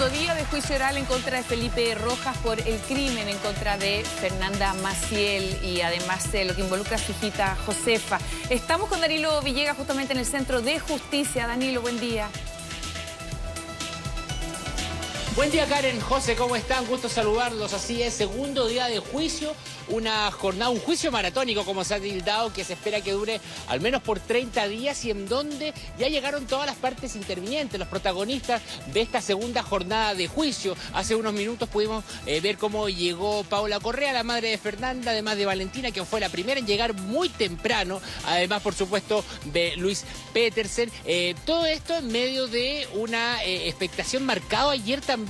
segundo día de juicio oral en contra de Felipe Rojas por el crimen en contra de Fernanda Maciel y además lo que involucra a su hijita Josefa. Estamos con Danilo Villegas justamente en el Centro de Justicia. Danilo, buen día. Buen día, Karen, José, ¿cómo están? Gusto saludarlos. Así es, segundo día de juicio, una jornada, un juicio maratónico, como se ha tildado, que se espera que dure al menos por 30 días y en donde ya llegaron todas las partes intervinientes, los protagonistas de esta segunda jornada de juicio. Hace unos minutos pudimos ver cómo llegó Paola Correa, la madre de Fernanda, además de Valentina, que fue la primera en llegar muy temprano, además, por supuesto, de Luis Petersen. Todo esto en medio de una expectación marcada ayer también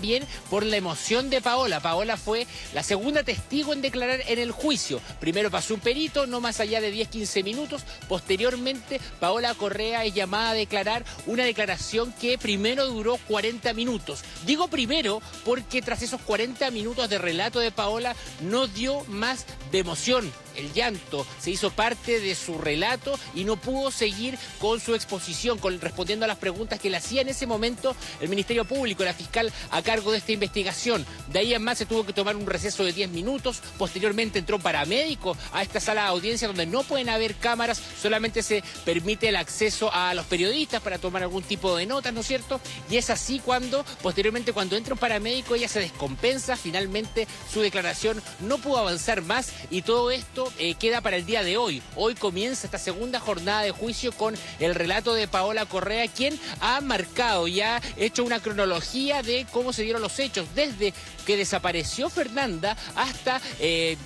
por la emoción de Paola. Paola fue la segunda testigo en declarar en el juicio. Primero pasó un perito, no más allá de 10-15 minutos. Posteriormente, Paola Correa es llamada a declarar una declaración que primero duró 40 minutos. Digo primero porque tras esos 40 minutos de relato de Paola no dio más de emoción. El llanto se hizo parte de su relato y no pudo seguir con su exposición, respondiendo a las preguntas que le hacía en ese momento el Ministerio Público, la fiscal a cargo de esta investigación. De ahí en más se tuvo que tomar un receso de 10 minutos. Posteriormente entró un paramédico a esta sala de audiencia donde no pueden haber cámaras, solamente se permite el acceso a los periodistas para tomar algún tipo de notas, ¿no es cierto? Y es así cuando, posteriormente, cuando entra un paramédico, ella se descompensa. Finalmente su declaración no pudo avanzar más y todo esto queda para el día de hoy. Hoy comienza esta segunda jornada de juicio con el relato de Paola Correa, quien ha marcado y ha hecho una cronología de cómo se dieron los hechos, desde que desapareció Fernanda hasta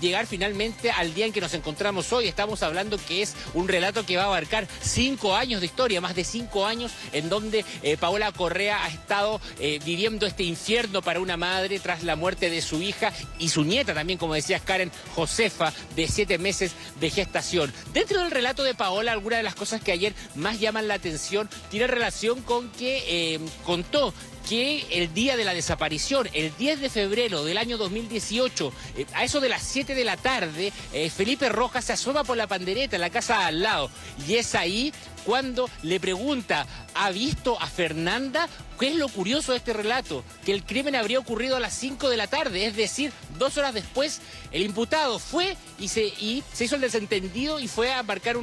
llegar finalmente al día en que nos encontramos hoy. Estamos hablando que es un relato que va a abarcar 5 años de historia, más de 5 años en donde Paola Correa ha estado viviendo este infierno para una madre tras la muerte de su hija y su nieta también, como decías, Karen, Josefa, de 7 meses de gestación. Dentro del relato de Paola, algunas de las cosas que ayer más llaman la atención tiene relación con que contó que el día de la desaparición, el 10 de febrero del año 2018, a eso de las 7 de la tarde, Felipe Rojas se asoma por la pandereta en la casa al lado. Y es ahí cuando le pregunta, ¿ha visto a Fernanda? ¿Qué es lo curioso de este relato? Que el crimen habría ocurrido a las 5 de la tarde, es decir, 2 horas después, el imputado fue y se hizo el desentendido y fue a marcar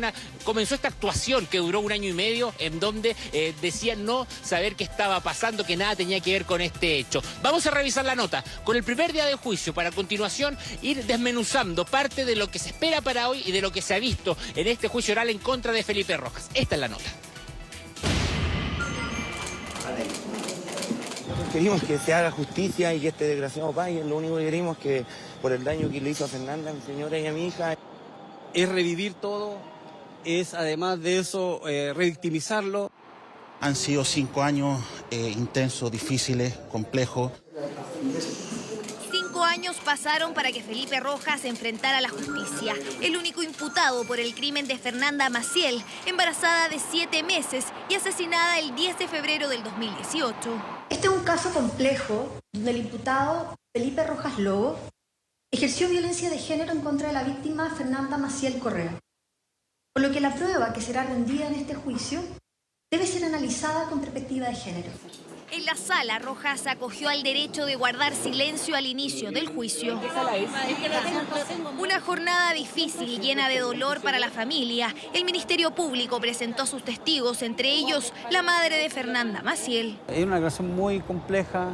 comenzó esta actuación que duró 1 año y medio, en donde decía no saber qué estaba pasando, que nada tenía que ver con este hecho. Vamos a revisar la nota con el primer día de juicio, para a continuación ir desmenuzando parte de lo que se espera para hoy y de lo que se ha visto en este juicio oral en contra de Felipe Rojas. Esta es la nota. Queremos que se haga justicia y que este desgraciado pague. Lo único que queremos es que por el daño que le hizo a Fernanda, a mi señora y a mi hija. Es revivir todo, es además de eso revictimizarlo. Han sido 5 años intensos, difíciles, complejos. 5 años pasaron para que Felipe Rojas se enfrentara a la justicia. El único imputado por el crimen de Fernanda Maciel, embarazada de 7 meses y asesinada el 10 de febrero del 2018. Este es un caso complejo donde el imputado Felipe Rojas Lobo ejerció violencia de género en contra de la víctima Fernanda Maciel Correa. Por lo que la prueba que será rendida en este juicio debe ser analizada con perspectiva de género. En la sala, Rojas acogió al derecho de guardar silencio al inicio del juicio. Una jornada difícil y llena de dolor para la familia. El Ministerio Público presentó a sus testigos, entre ellos la madre de Fernanda Maciel. Es una relación muy compleja,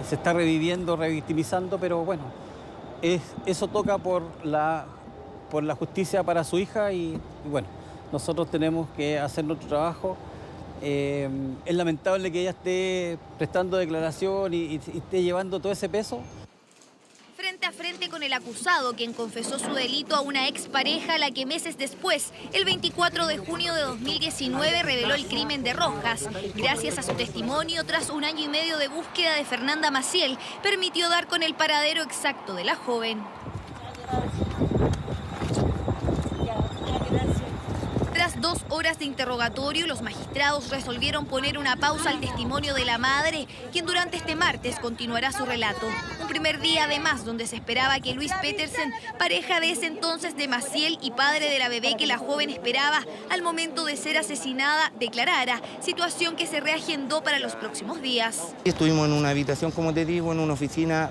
se está reviviendo, revictimizando, pero bueno, eso toca por la justicia para su hija y bueno, nosotros tenemos que hacer nuestro trabajo. Es lamentable que ella esté prestando declaración y esté llevando todo ese peso. Frente a frente con el acusado, quien confesó su delito a una expareja a la que meses después, el 24 de junio de 2019, reveló el crimen de Rojas. Gracias a su testimonio, tras 1 año y medio de búsqueda de Fernanda Maciel, permitió dar con el paradero exacto de la joven. Tras 2 horas de interrogatorio, los magistrados resolvieron poner una pausa al testimonio de la madre, quien durante este martes continuará su relato. Un primer día además donde se esperaba que Luis Petersen, pareja de ese entonces de Maciel y padre de la bebé que la joven esperaba al momento de ser asesinada, declarara, situación que se reagendó para los próximos días. Estuvimos en una habitación, como te digo, en una oficina,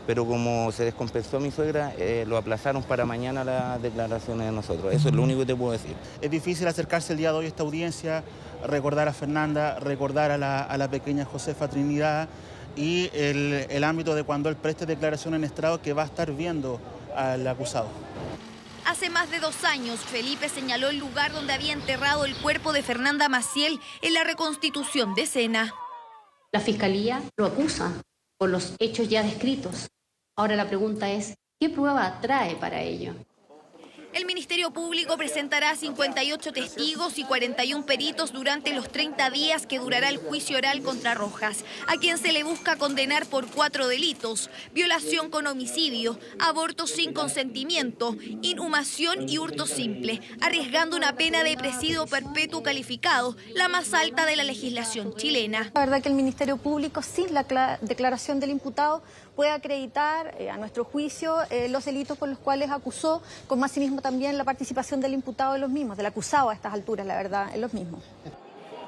pero como se descompensó mi suegra, lo aplazaron para mañana las declaraciones de nosotros. Eso es lo único que te puedo decir. Es difícil acercarse el día de hoy a esta audiencia, recordar a Fernanda, recordar a la pequeña Josefa Trinidad y el ámbito de cuando él preste declaración en estrado que va a estar viendo al acusado. Hace más de 2 años, Felipe señaló el lugar donde había enterrado el cuerpo de Fernanda Maciel en la reconstitución de Sena. La Fiscalía lo acusa por los hechos ya descritos. Ahora la pregunta es, ¿qué prueba trae para ello? El Ministerio Público presentará 58 testigos y 41 peritos durante los 30 días que durará el juicio oral contra Rojas, a quien se le busca condenar por 4 delitos: violación con homicidio, aborto sin consentimiento, inhumación y hurto simple, arriesgando una pena de presidio perpetuo calificado, la más alta de la legislación chilena. La verdad que el Ministerio Público, sin la declaración del imputado, puede acreditar, a nuestro juicio, los delitos por los cuales acusó, como asimismo también la participación del imputado en los mismos, del acusado a estas alturas, la verdad, en los mismos.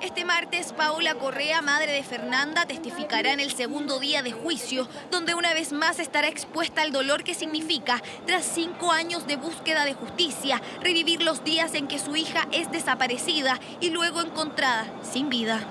Este martes, Paola Correa, madre de Fernanda, testificará en el segundo día de juicio, donde una vez más estará expuesta al dolor que significa, tras 5 años de búsqueda de justicia, revivir los días en que su hija es desaparecida y luego encontrada sin vida.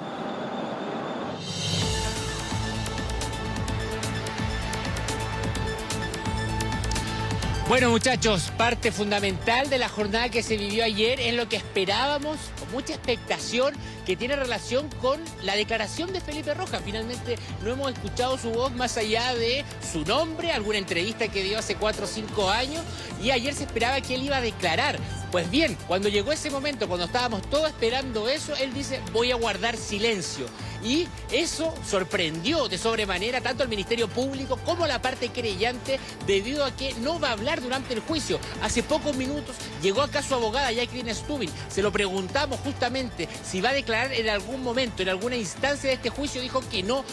Bueno, muchachos, parte fundamental de la jornada que se vivió ayer es lo que esperábamos, con mucha expectación, que tiene relación con la declaración de Felipe Rojas. Finalmente no hemos escuchado su voz más allá de su nombre, alguna entrevista que dio hace 4 o 5 años, y ayer se esperaba que él iba a declarar. Pues bien, cuando llegó ese momento, cuando estábamos todos esperando eso, él dice, voy a guardar silencio. Y eso sorprendió de sobremanera tanto al Ministerio Público como a la parte querellante, debido a que no va a hablar durante el juicio. Hace pocos minutos llegó acá su abogada, Jacqueline Stubin. Se lo preguntamos justamente si va a declarar en algún momento, en alguna instancia de este juicio. Dijo que no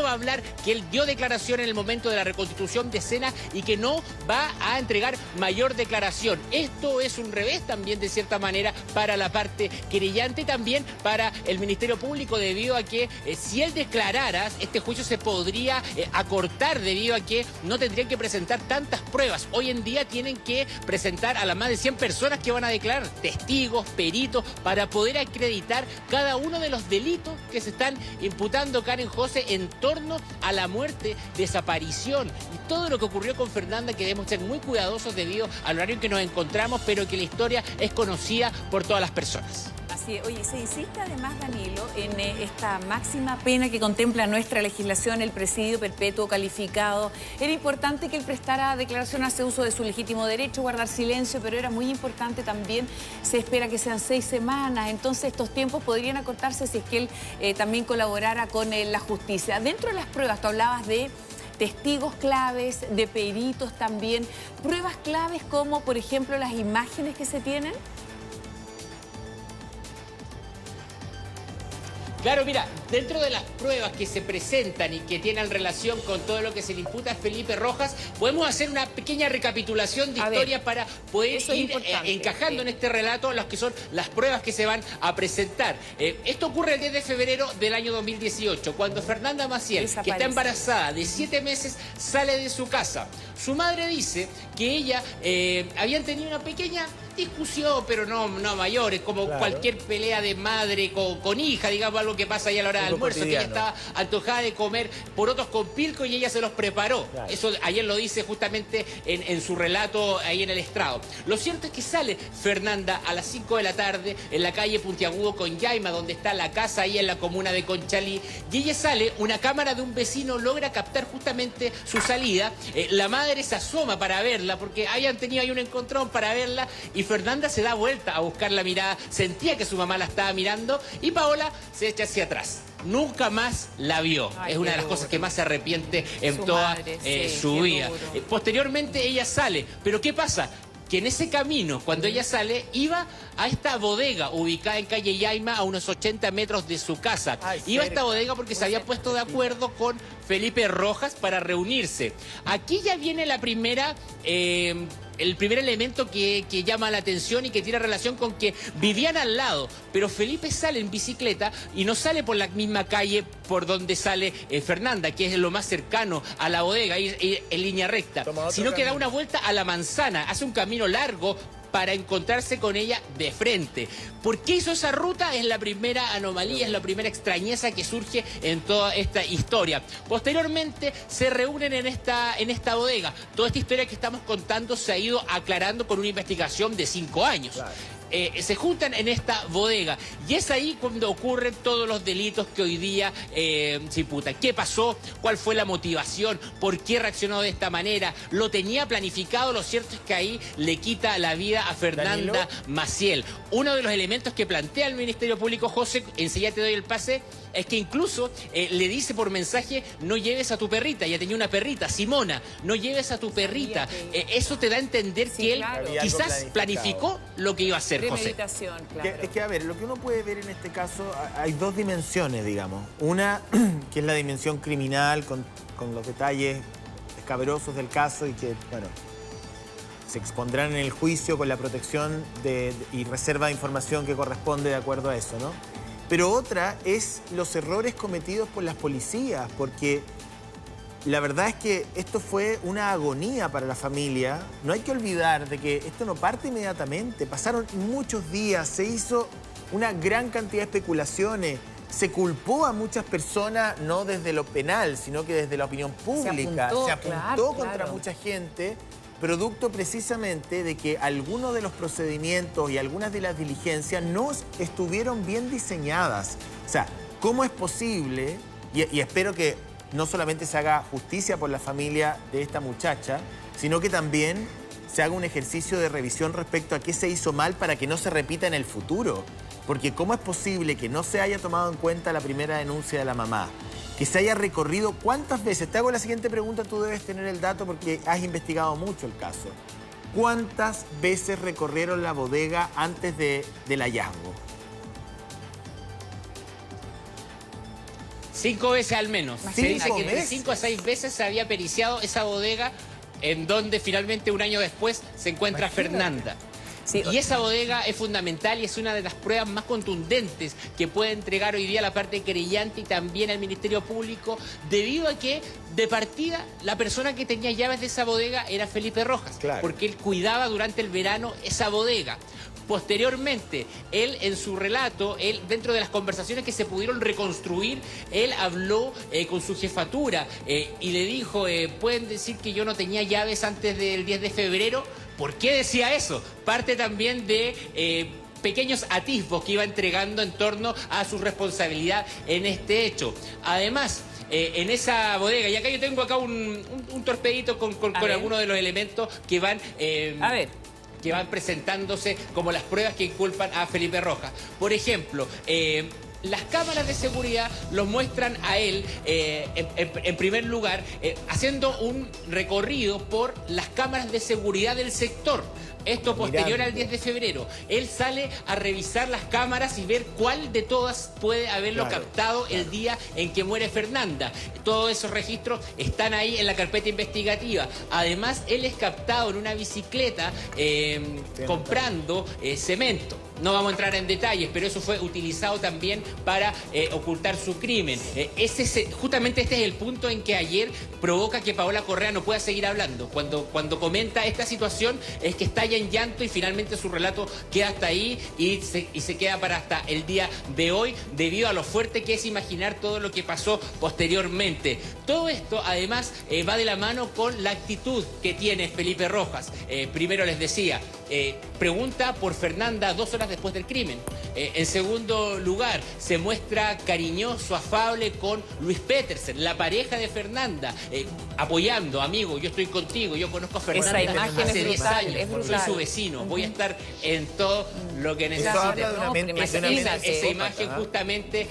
va a hablar, que él dio declaración en el momento de la reconstitución de Sena y que no va a entregar mayor declaración. Esto es un revés también, de cierta manera, para la parte querellante y también para el Ministerio Público, debido a que si él declarara, este juicio se podría acortar, debido a que no tendrían que presentar tantas pruebas. Hoy en día tienen que presentar a las más de 100 personas que van a declarar, testigos, peritos, para poder acreditar cada uno de los delitos que se están imputando, Karen José, en torno a la muerte, desaparición y todo lo que ocurrió con Fernanda, que debemos ser muy cuidadosos debido al horario en que nos encontramos, pero que la historia es conocida por todas las personas. Así es. Oye, se insiste además, Danilo, en esta máxima pena que contempla nuestra legislación, el presidio perpetuo calificado. Era importante que él prestara declaración, hace uso de su legítimo derecho, guardar silencio, pero era muy importante también, se espera que sean 6 semanas, entonces estos tiempos podrían acortarse si es que él también colaborara con la justicia. Dentro de las pruebas, tú hablabas de testigos claves, de peritos también, pruebas claves como, por ejemplo, las imágenes que se tienen. Claro, mira, dentro de las pruebas que se presentan y que tienen relación con todo lo que se le imputa a Felipe Rojas, podemos hacer una pequeña recapitulación de historia para poder ir encajando en este relato las que son las pruebas que se van a presentar. Esto ocurre el 10 de febrero del año 2018, cuando Fernanda Maciel, que está embarazada de 7 meses, sale de su casa. Su madre dice que ella habían tenido una pequeña discusión, pero no mayor, es como cualquier pelea de madre con hija, digamos, algo que pasa ahí a la hora del almuerzo, que ella estaba antojada de comer porotos con pilco y ella se los preparó. Eso ayer lo dice justamente en su relato ahí en el estrado. Lo cierto es que sale Fernanda a las 5 de la tarde en la calle Puntiagudo con Yaima, donde está la casa ahí en la comuna de Conchalí, y ella sale, una cámara de un vecino logra captar justamente su salida. La madre se asoma para verla, porque hayan tenido ahí un encontrón para verla, y Fernanda se da vuelta a buscar la mirada, sentía que su mamá la estaba mirando, y Paola se echa hacia atrás. Nunca más la vio. Ay, es una de las cosas que más se arrepiente en toda su vida. Posteriormente ella sale, pero ¿qué pasa? Que en ese camino, cuando ella sale, iba a esta bodega ubicada en calle Yaima, a unos 80 metros de su casa. Iba a esta bodega porque se había puesto de acuerdo con Felipe Rojas para reunirse. Aquí ya viene la primera... el primer elemento que llama la atención y que tiene relación con que vivían al lado, pero Felipe sale en bicicleta y no sale por la misma calle por donde sale Fernanda, que es lo más cercano a la bodega, en línea recta, sino que da una vuelta a la manzana, hace un camino largo para encontrarse con ella de frente. ¿Por qué hizo esa ruta? Es la primera anomalía, es la primera extrañeza que surge en toda esta historia. Posteriormente se reúnen en esta bodega. Toda esta historia que estamos contando se ha ido aclarando con una investigación de 5 años. Claro. Se juntan en esta bodega y es ahí cuando ocurren todos los delitos que hoy día se imputan. ¿Qué pasó? ¿Cuál fue la motivación? ¿Por qué reaccionó de esta manera? ¿Lo tenía planificado? Lo cierto es que ahí le quita la vida a Fernanda Maciel. Uno de los elementos que plantea el Ministerio Público, José, enseguida te doy el pase, es que incluso le dice por mensaje: no lleves a tu perrita. Ya tenía una perrita, Simona, no lleves a tu perrita. Eso te da a entender que él quizás planificó lo que iba a hacer. José. Claro. Es que, a ver, lo que uno puede ver en este caso, hay dos dimensiones, digamos. Una, que es la dimensión criminal, con los detalles escabrosos del caso y que, bueno, se expondrán en el juicio con la protección y reserva de información que corresponde de acuerdo a eso, ¿no? Pero otra es los errores cometidos por las policías, porque la verdad es que esto fue una agonía para la familia. No hay que olvidar de que esto no parte inmediatamente. Pasaron muchos días, se hizo una gran cantidad de especulaciones, se culpó a muchas personas, no desde lo penal, sino que desde la opinión pública. Se apuntó contra mucha gente, producto precisamente de que algunos de los procedimientos y algunas de las diligencias no estuvieron bien diseñadas. O sea, ¿cómo es posible? Y espero que no solamente se haga justicia por la familia de esta muchacha, sino que también se haga un ejercicio de revisión respecto a qué se hizo mal para que no se repita en el futuro. Porque ¿cómo es posible que no se haya tomado en cuenta la primera denuncia de la mamá? Que se haya recorrido ¿cuántas veces? Te hago la siguiente pregunta, tú debes tener el dato porque has investigado mucho el caso. ¿Cuántas veces recorrieron la bodega antes del hallazgo? 5 veces al menos. Se dice que de 5 a 6 veces se había periciado esa bodega en donde finalmente un año después se encuentra Fernanda. Sí. Y esa bodega es fundamental y es una de las pruebas más contundentes que puede entregar hoy día la parte querellante y también el Ministerio Público, debido a que de partida la persona que tenía llaves de esa bodega era Felipe Rojas, porque él cuidaba durante el verano esa bodega. Posteriormente, él en su relato, dentro de las conversaciones que se pudieron reconstruir, él habló con su jefatura y le dijo, pueden decir que yo no tenía llaves antes del 10 de febrero. ¿Por qué decía eso? Parte también de pequeños atisbos que iba entregando en torno a su responsabilidad en este hecho. Además, en esa bodega, y acá yo tengo acá un torpedito con algunos de los elementos que van... que van presentándose como las pruebas que inculpan a Felipe Rojas. Por ejemplo, las cámaras de seguridad lo muestran a él, en primer lugar, haciendo un recorrido por las cámaras de seguridad del sector. Esto posterior al 10 de febrero. Él sale a revisar las cámaras y ver cuál de todas puede haberlo captado el día en que muere Fernanda. Todos esos registros están ahí en la carpeta investigativa. Además, él es captado en una bicicleta comprando cemento. No vamos a entrar en detalles, pero eso fue utilizado también para ocultar su crimen. Justamente este es el punto en que ayer provoca que Paola Correa no pueda seguir hablando. Cuando comenta esta situación es que estalla en llanto y finalmente su relato queda hasta ahí y se queda para hasta el día de hoy, debido a lo fuerte que es imaginar todo lo que pasó posteriormente. Todo esto, además, va de la mano con la actitud que tiene Felipe Rojas. Primero les decía, pregunta por Fernanda 2 horas después del crimen. En segundo lugar, se muestra cariñoso, afable con Luis Petersen, la pareja de Fernanda, apoyando, amigo, yo estoy contigo, yo conozco a Fernanda hace 10 años, soy su vecino, voy a estar en todo lo que necesite. Esa imagen justamente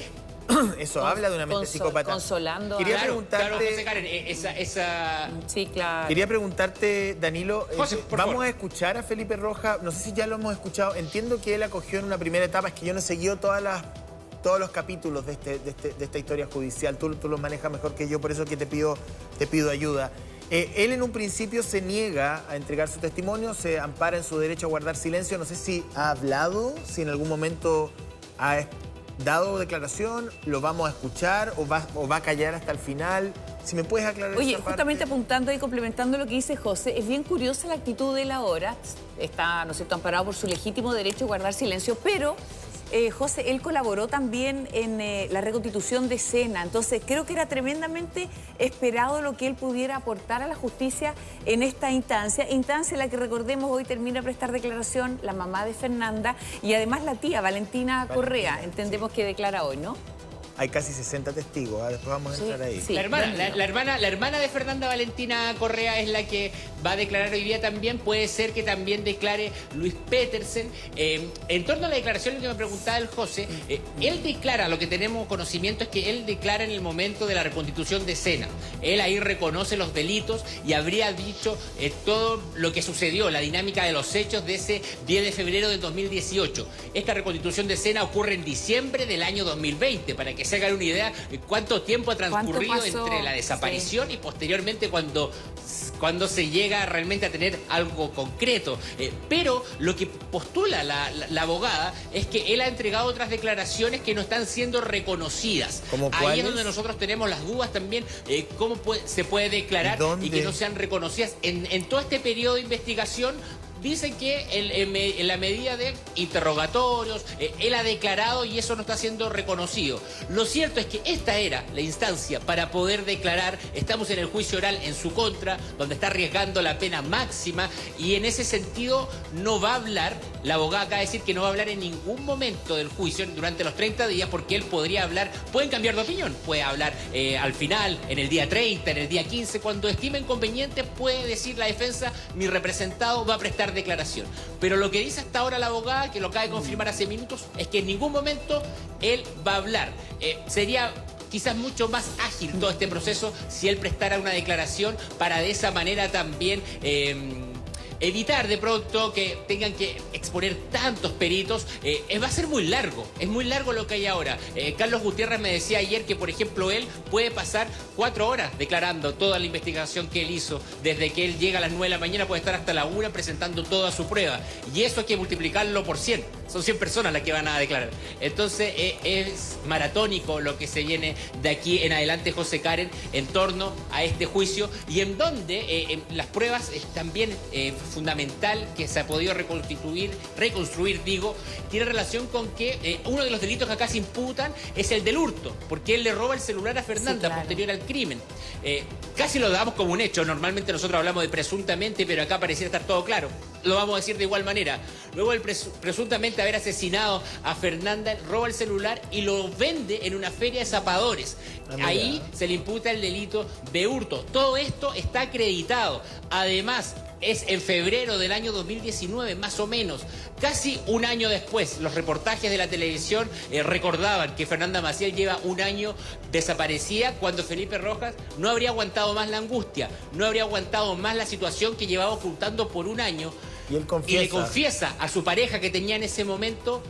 eso habla de una mente psicópata. Consolando. Quería Claro, preguntarte... claro, José Karen, esa... Sí, claro. Quería preguntarte, Danilo, José, por vamos favor. a escuchar a Felipe Rojas, no sé si ya lo hemos escuchado, entiendo que él acogió en una primera etapa, es que yo no he seguido todos los capítulos de esta historia judicial, tú los manejas mejor que yo, por eso que te pido ayuda. Él en un principio se niega a entregar su testimonio, se ampara en su derecho a guardar silencio, no sé si ha hablado, si en algún momento ha dado declaración, lo vamos a escuchar o va a callar hasta el final. Si me puedes aclarar. Oye, esa justamente parte. apuntando y complementando lo que dice José, es bien curiosa la actitud de él ahora. Está, ¿no es cierto?, amparado por su legítimo derecho a guardar silencio, pero José, él colaboró también en la reconstitución de Sena. Entonces, creo que era tremendamente esperado lo que él pudiera aportar a la justicia en esta instancia en la que, recordemos, hoy termina a prestar declaración la mamá de Fernanda y además la tía, Valentina Correa. Entendemos que declara hoy, ¿no? Hay casi 60 testigos, después vamos a entrar ahí. Sí. La hermana de Fernanda, Valentina Correa, es la que va a declarar hoy día también. Puede ser que también declare Luis Petersen. En torno a la declaración que me preguntaba el José, él declara, lo que tenemos conocimiento es que él declara en el momento de la reconstitución de Sena. Él ahí reconoce los delitos y habría dicho todo lo que sucedió, la dinámica de los hechos de ese 10 de febrero del 2018. Esta reconstitución de Sena ocurre en diciembre del año 2020, para que se hagan una idea de cuánto tiempo ha transcurrido entre la desaparición y posteriormente cuando se llega realmente a tener algo concreto. Pero lo que postula la abogada es que él ha entregado otras declaraciones que no están siendo reconocidas. ¿Cómo Ahí cuáles? es donde nosotros tenemos las dudas también, cómo se puede declarar y que no sean reconocidas. En todo este periodo de investigación, dicen que en la medida de interrogatorios, él ha declarado y eso no está siendo reconocido. Lo cierto es que esta era la instancia para poder declarar. Estamos en el juicio oral en su contra, donde está arriesgando la pena máxima y en ese sentido no va a hablar. La abogada acaba de decir que no va a hablar en ningún momento del juicio durante los 30 días porque él podría hablar, pueden cambiar de opinión, puede hablar al final, en el día 30, en el día 15, cuando estimen conveniente puede decir la defensa, mi representado va a prestar declaración. Pero lo que dice hasta ahora la abogada, que lo acaba de confirmar hace minutos, es que en ningún momento él va a hablar. Sería quizás mucho más ágil todo este proceso si él prestara una declaración para de esa manera también evitar de pronto que tengan que exponer tantos peritos. Va a ser muy largo, es muy largo lo que hay ahora. Carlos Gutiérrez me decía ayer que, por ejemplo, él puede pasar 4 horas declarando toda la investigación que él hizo. Desde que él llega a las 9 de la mañana puede estar hasta la 1 presentando toda su prueba. Y eso hay que multiplicarlo por 100. Son 100 personas las que van a declarar. Entonces es maratónico lo que se viene de aquí en adelante, José Karen, en torno a este juicio y en donde las pruebas también fundamental que se ha podido reconstruir, tiene relación con que uno de los delitos que acá se imputan es el del hurto, porque él le roba el celular a Fernanda posterior al crimen. Casi lo damos como un hecho, normalmente nosotros hablamos de presuntamente, pero acá pareciera estar todo claro. Lo vamos a decir de igual manera. Luego el presuntamente haber asesinado a Fernanda, roba el celular y lo vende en una feria de zapadores. Ahí se le imputa el delito de hurto. Todo esto está acreditado. Además, es en febrero del año 2019, más o menos. Casi un año después, los reportajes de la televisión recordaban que Fernanda Maciel lleva un año desaparecida cuando Felipe Rojas no habría aguantado más la angustia, no habría aguantado más la situación que llevaba ocultando por un año. Y le confiesa a su pareja que tenía en ese momento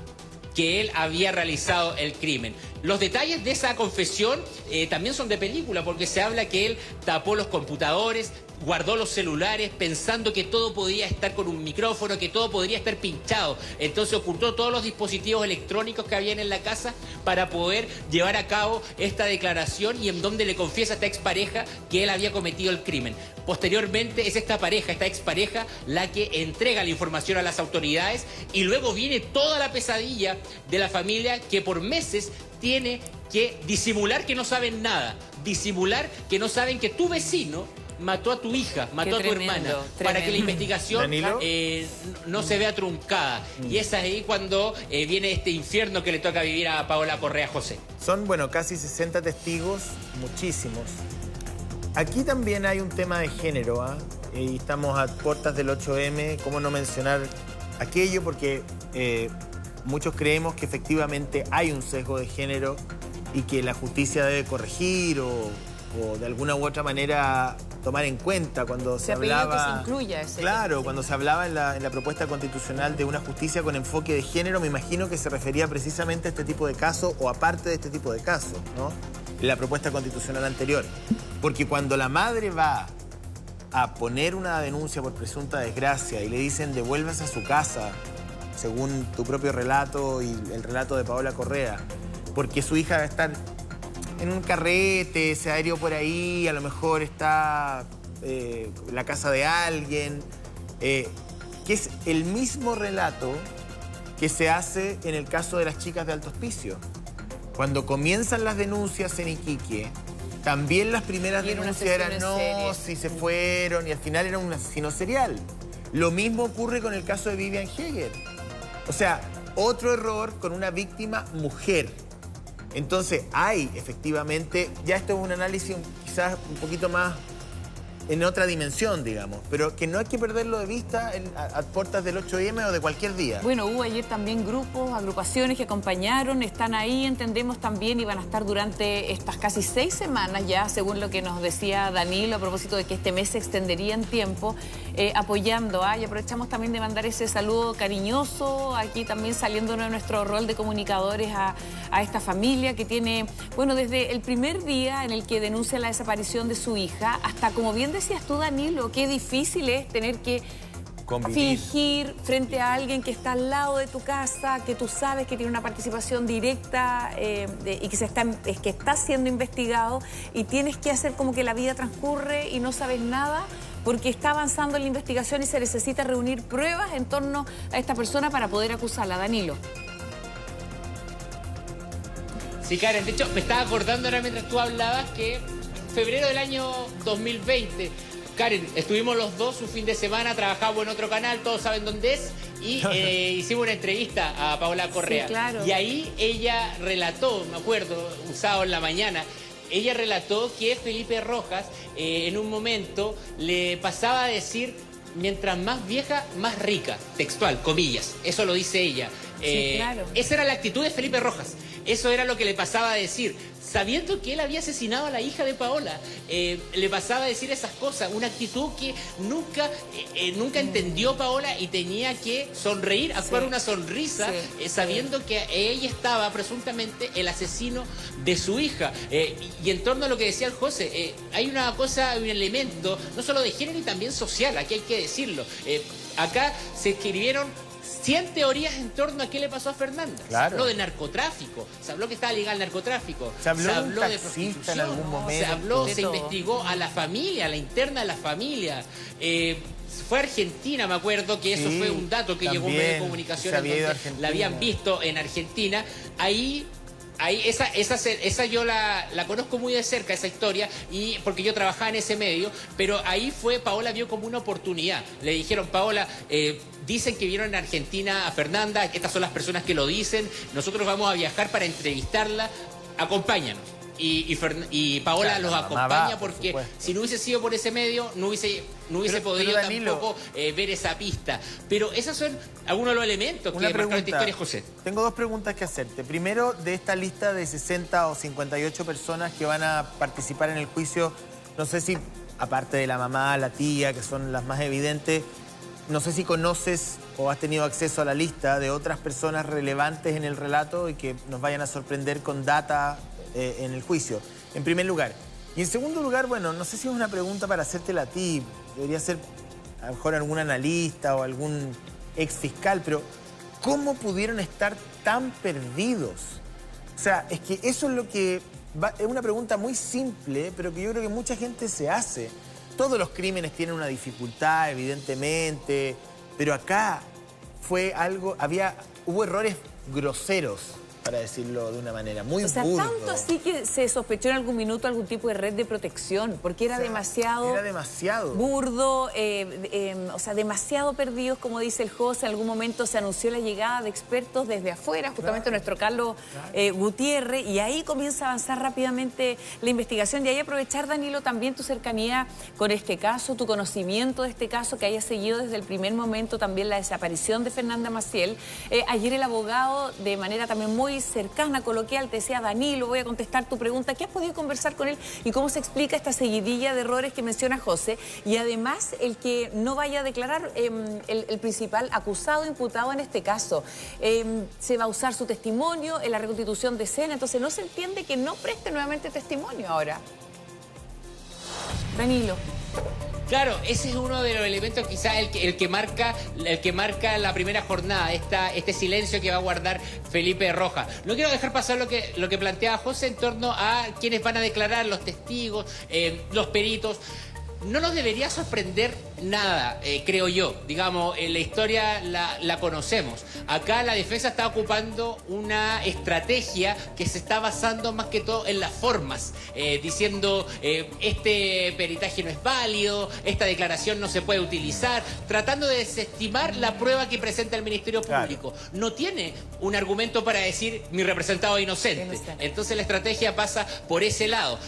que él había realizado el crimen. Los detalles de esa confesión también son de película, porque se habla que él tapó los computadores, guardó los celulares pensando que todo podía estar con un micrófono, que todo podría estar pinchado. Entonces ocultó todos los dispositivos electrónicos que habían en la casa para poder llevar a cabo esta declaración y en donde le confiesa a esta expareja que él había cometido el crimen. Posteriormente es esta expareja, la que entrega la información a las autoridades y luego viene toda la pesadilla de la familia que por meses tiene que disimular que no saben nada, disimular que no saben que tu vecino mató a tu hija, mató a tu hermana, para que la investigación no se vea truncada. Y es ahí cuando viene este infierno que le toca vivir a Paola Correa José. Son, casi 60 testigos, muchísimos. Aquí también hay un tema de género, y estamos a puertas del 8M. ¿Cómo no mencionar aquello? Porque muchos creemos que efectivamente hay un sesgo de género y que la justicia debe corregir o de alguna u otra manera tomar en cuenta cuando se hablaba... que se incluya ese... Claro, cuando se hablaba en la propuesta constitucional de una justicia con enfoque de género, me imagino que se refería precisamente a este tipo de casos o aparte de este tipo de casos, ¿no? En la propuesta constitucional anterior. Porque cuando la madre va a poner una denuncia por presunta desgracia y le dicen devuélvase a su casa, según tu propio relato y el relato de Paola Correa, porque su hija va a estar en un carrete, se aéreó por ahí, a lo mejor está la casa de alguien, que es el mismo relato que se hace en el caso de las chicas de Alto Hospicio. Cuando comienzan las denuncias en Iquique, también las primeras denuncias eran no, si se fueron, y al final era un asesino serial. Lo mismo ocurre con el caso de Vivian Heger. O sea, otro error con una víctima mujer. Entonces, hay efectivamente, ya esto es un análisis quizás un poquito más en otra dimensión, digamos, pero que no hay que perderlo de vista a puertas del 8M o de cualquier día. Bueno, hubo ayer también grupos, agrupaciones que acompañaron, están ahí, entendemos también, y van a estar durante estas casi 6 semanas ya, según lo que nos decía Danilo, a propósito de que este mes se extendería en tiempo, apoyando. Y aprovechamos también de mandar ese saludo cariñoso, aquí también saliendo de nuestro rol de comunicadores a esta familia que tiene, bueno, desde el primer día en el que denuncia la desaparición de su hija, hasta, como bien decías tú, Danilo, qué difícil es tener que fingir frente a alguien que está al lado de tu casa, que tú sabes que tiene una participación directa y que está siendo investigado, y tienes que hacer como que la vida transcurre y no sabes nada porque está avanzando en la investigación y se necesita reunir pruebas en torno a esta persona para poder acusarla. Danilo. Sí, Karen, de hecho, me estaba acordando ahora mientras tú hablabas que febrero del año 2020. Karen, estuvimos los dos un fin de semana, trabajamos en otro canal, todos saben dónde es, y hicimos una entrevista a Paola Correa. Sí, claro. Y ahí ella relató, me acuerdo, un sábado en la mañana, ella relató que Felipe Rojas en un momento le pasaba a decir, mientras más vieja, más rica, textual, comillas, eso lo dice ella. Sí, claro. Esa era la actitud de Felipe Rojas, eso era lo que le pasaba a decir. Sabiendo que él había asesinado a la hija de Paola, le pasaba a decir esas cosas, una actitud que nunca entendió Paola, y tenía que sonreír, actuar una sonrisa, sabiendo que ella estaba presuntamente el asesino de su hija. Y en torno a lo que decía el José, hay una cosa, un elemento, no solo de género y también social, aquí hay que decirlo. Acá se escribieron 100 teorías en torno a qué le pasó a Fernanda. Claro. Se habló de narcotráfico, se habló que estaba ligado al narcotráfico, se habló de de prostitución, en algún momento. se investigó a la familia, a la interna de la familia. Fue a Argentina, me acuerdo que eso fue un dato que llegó a un medio de comunicación, entonces la habían visto en Argentina. Ahí esa yo la conozco muy de cerca, esa historia, y porque yo trabajaba en ese medio, pero ahí Paola vio como una oportunidad. Le dijeron, Paola, dicen que vieron en Argentina a Fernanda, estas son las personas que lo dicen, nosotros vamos a viajar para entrevistarla, acompáñanos. Y Paola los acompaña porque si no hubiese sido por ese medio, no hubiese podido tampoco ver esa pista. Pero esos son algunos de los elementos que marcaron esta historia, José. Tengo 2 preguntas que hacerte. Primero, de esta lista de 60 o 58 personas que van a participar en el juicio, no sé si, aparte de la mamá, la tía, que son las más evidentes, no sé si conoces o has tenido acceso a la lista de otras personas relevantes en el relato y que nos vayan a sorprender con data en el juicio, en primer lugar. Y en segundo lugar, bueno, no sé si es una pregunta para hacértela a ti, debería ser a lo mejor algún analista o algún ex fiscal, pero ¿cómo pudieron estar tan perdidos? O sea, es que eso es lo que... es una pregunta muy simple, pero que yo creo que mucha gente se hace. Todos los crímenes tienen una dificultad, evidentemente, pero acá fue algo... hubo errores groseros, para decirlo de una manera muy burdo. O sea, tanto así que se sospechó en algún minuto algún tipo de red de protección, porque era demasiado... Era demasiado. Burdo, o sea, demasiado perdidos, como dice el José. En algún momento se anunció la llegada de expertos desde afuera, justamente nuestro Carlos Gutiérrez, y ahí comienza a avanzar rápidamente la investigación. Y ahí aprovechar, Danilo, también tu cercanía con este caso, tu conocimiento de este caso, que haya seguido desde el primer momento también la desaparición de Fernanda Maciel. Ayer el abogado, de manera también muy muy cercana, coloquial, te decía Danilo, voy a contestar tu pregunta. ¿Qué has podido conversar con él y cómo se explica esta seguidilla de errores que menciona José? Y además, el que no vaya a declarar el principal acusado, imputado en este caso. Se va a usar su testimonio en la reconstitución de escena, entonces no se entiende que no preste nuevamente testimonio ahora. Danilo. Claro, ese es uno de los elementos, quizás el que marca la primera jornada, este silencio que va a guardar Felipe Rojas. No quiero dejar pasar lo que planteaba José en torno a quienes van a declarar, los testigos, los peritos. No nos debería sorprender nada, creo yo. Digamos, la historia la conocemos. Acá la defensa está ocupando una estrategia que se está basando más que todo en las formas, diciendo este peritaje no es válido, esta declaración no se puede utilizar, tratando de desestimar la prueba que presenta el Ministerio Público. Claro. No tiene un argumento para decir mi representado es inocente. Entonces la estrategia pasa por ese lado.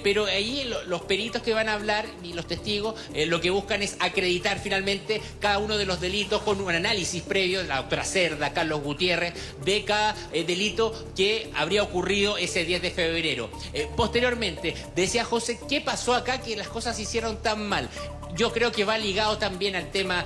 Pero ahí los peritos que van a hablar y los testigos lo que buscan es acreditar finalmente cada uno de los delitos con un análisis previo de la doctora Cerda, Carlos Gutiérrez, de cada delito que habría ocurrido ese 10 de febrero. Posteriormente, decía José, ¿qué pasó acá que las cosas se hicieron tan mal? Yo creo que va ligado también al tema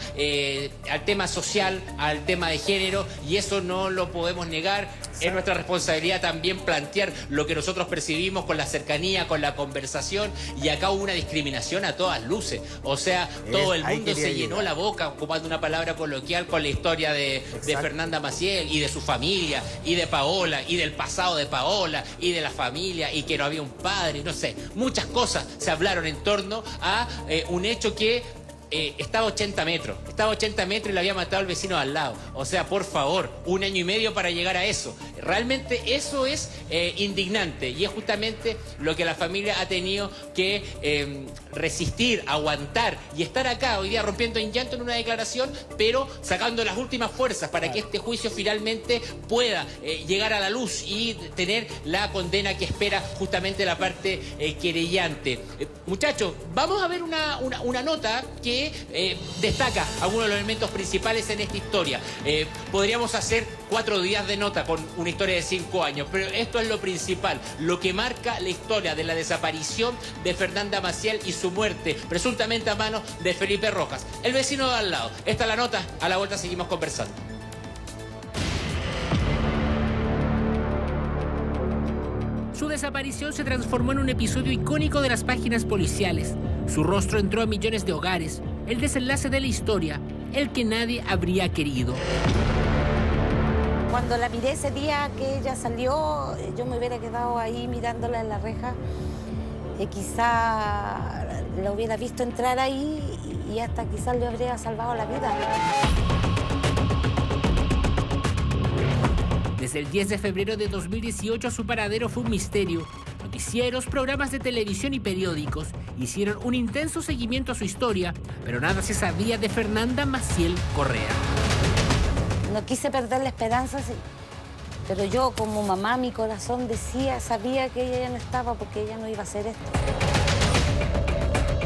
social, al tema de género, y eso no lo podemos negar. Es nuestra responsabilidad también plantear lo que nosotros percibimos con la cercanía, con la conversación, y acá hubo una discriminación a todas luces. O sea, todo el mundo se llenó la boca, ocupando una palabra coloquial, con la historia de Fernanda Maciel y de su familia, y de Paola, y del pasado de Paola, y de la familia, y que no había un padre, no sé. Muchas cosas se hablaron en torno a un hecho que estaba a 80 metros. Estaba a 80 metros y le había matado al vecino de al lado. O sea, por favor, 1 año y medio para llegar a eso. Realmente eso es indignante, y es justamente lo que la familia ha tenido que resistir, aguantar y estar acá hoy día rompiendo en llanto en una declaración, pero sacando las últimas fuerzas para que este juicio finalmente pueda llegar a la luz y tener la condena que espera justamente la parte querellante. Muchachos, vamos a ver una nota que destaca algunos de los elementos principales en esta historia. Podríamos hacer 4 días de nota con una historia de 5 años, pero esto es lo principal, lo que marca la historia de la desaparición de Fernanda Maciel y su muerte, presuntamente a manos de Felipe Rojas, el vecino de al lado. Esta es la nota, a la vuelta seguimos conversando. Su desaparición se transformó en un episodio icónico de las páginas policiales. Su rostro entró a millones de hogares. El desenlace de la historia, el que nadie habría querido. Cuando la miré ese día que ella salió, yo me hubiera quedado ahí mirándola en la reja. Quizá la hubiera visto entrar ahí y hasta quizás le habría salvado la vida. Desde el 10 de febrero de 2018 su paradero fue un misterio. Noticieros, programas de televisión y periódicos hicieron un intenso seguimiento a su historia, pero nada se sabía de Fernanda Maciel Correa. No quise perder la esperanza, sí, pero yo como mamá, mi corazón sabía que ella ya no estaba, porque ella no iba a hacer esto.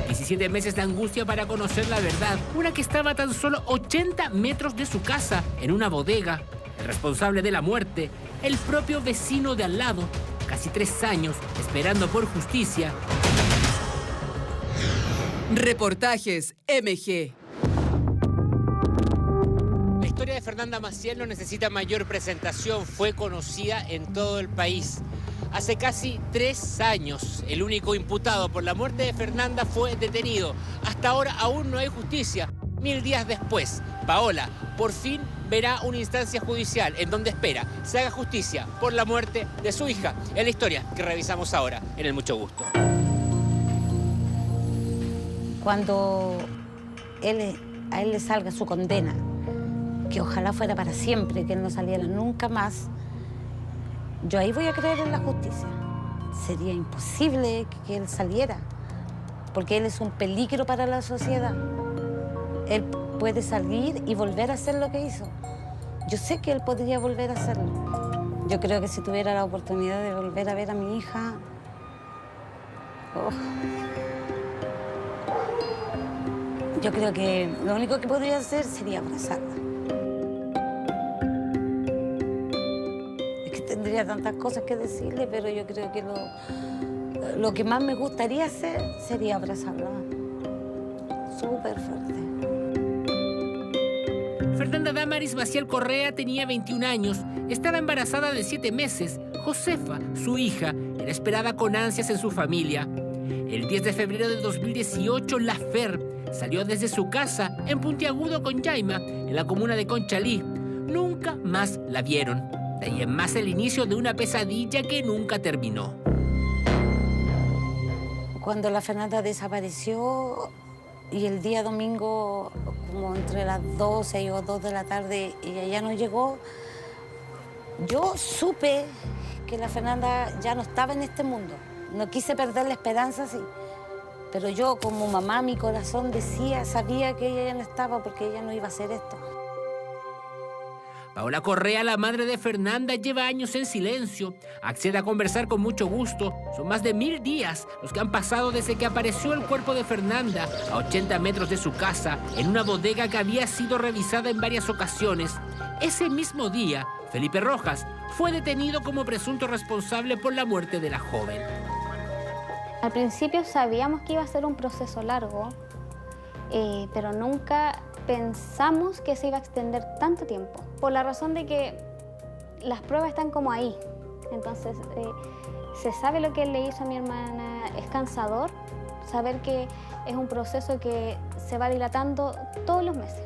17 meses de angustia para conocer la verdad, una que estaba a tan solo 80 metros de su casa, en una bodega. El responsable de la muerte, el propio vecino de al lado, casi 3 años esperando por justicia. Reportajes MG. La historia de Fernanda Maciel no necesita mayor presentación, fue conocida en todo el país. Hace casi 3 años, el único imputado por la muerte de Fernanda fue detenido. Hasta ahora aún no hay justicia. 1000 días después, Paola por fin verá una instancia judicial en donde espera se haga justicia por la muerte de su hija. Es la historia que revisamos ahora en El Mucho Gusto. Cuando a él le salga su condena, que ojalá fuera para siempre, que él no saliera nunca más, yo ahí voy a creer en la justicia. Sería imposible que él saliera, porque él es un peligro para la sociedad. Él puede salir y volver a hacer lo que hizo. Yo sé que él podría volver a hacerlo. Yo creo que si tuviera la oportunidad de volver a ver a mi hija... yo creo que lo único que podría hacer sería abrazarla. Es que tendría tantas cosas que decirle, pero yo creo que lo que más me gustaría hacer sería abrazarla. Súper fuerte. Fernanda Damaris Maciel Correa tenía 21 años, estaba embarazada de 7 meses. Josefa, su hija, era esperada con ansias en su familia. El 10 de febrero de 2018, la Fer salió desde su casa en Puntiagudo con Yaima, en la comuna de Conchalí. Nunca más la vieron. De ahí en más el inicio de una pesadilla que nunca terminó. Cuando la Fernanda desapareció y el día domingo, como entre las 12 o 2 de la tarde, ella ya no llegó, yo supe que la Fernanda ya no estaba en este mundo. No quise perder la esperanza, sí. Pero yo, como mamá, mi corazón sabía que ella ya no estaba porque ella no iba a hacer esto. Paola Correa, la madre de Fernanda, lleva años en silencio. Accede a conversar con mucho gusto. Son más de 1000 días los que han pasado desde que apareció el cuerpo de Fernanda a 80 metros de su casa, en una bodega que había sido revisada en varias ocasiones. Ese mismo día, Felipe Rojas fue detenido como presunto responsable por la muerte de la joven. Al principio sabíamos que iba a ser un proceso largo, pero nunca pensamos que se iba a extender tanto tiempo, por la razón de que las pruebas están como ahí. Entonces, se sabe lo que él le hizo a mi hermana, es cansador saber que es un proceso que se va dilatando todos los meses.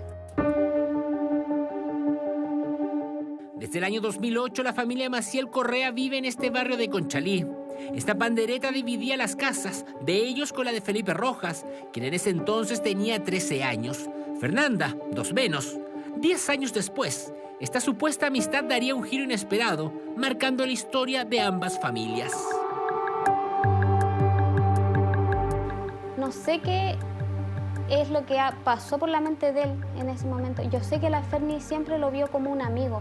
Desde el año 2008, la familia Maciel Correa vive en este barrio de Conchalí. Esta pandereta dividía las casas, de ellos con la de Felipe Rojas, quien en ese entonces tenía 13 años. Fernanda, 2 menos. 10 años después, esta supuesta amistad daría un giro inesperado, marcando la historia de ambas familias. No sé qué es lo que pasó por la mente de él en ese momento. Yo sé que la Ferni siempre lo vio como un amigo.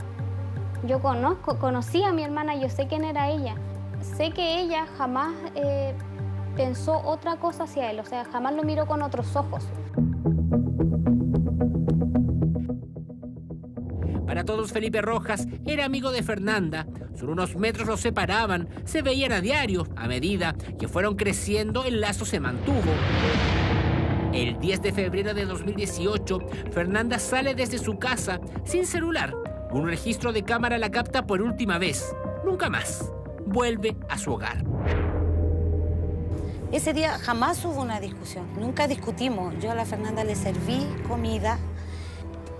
Yo conocí a mi hermana, yo sé quién era ella. Sé que ella jamás pensó otra cosa hacia él, o sea, jamás lo miró con otros ojos. Para todos, Felipe Rojas era amigo de Fernanda. Solo unos metros los separaban, se veían a diario. A medida que fueron creciendo, el lazo se mantuvo. El 10 de febrero de 2018, Fernanda sale desde su casa sin celular. Un registro de cámara la capta por última vez. Nunca más vuelve a su hogar. Ese día jamás hubo una discusión, nunca discutimos. Yo a la Fernanda le serví comida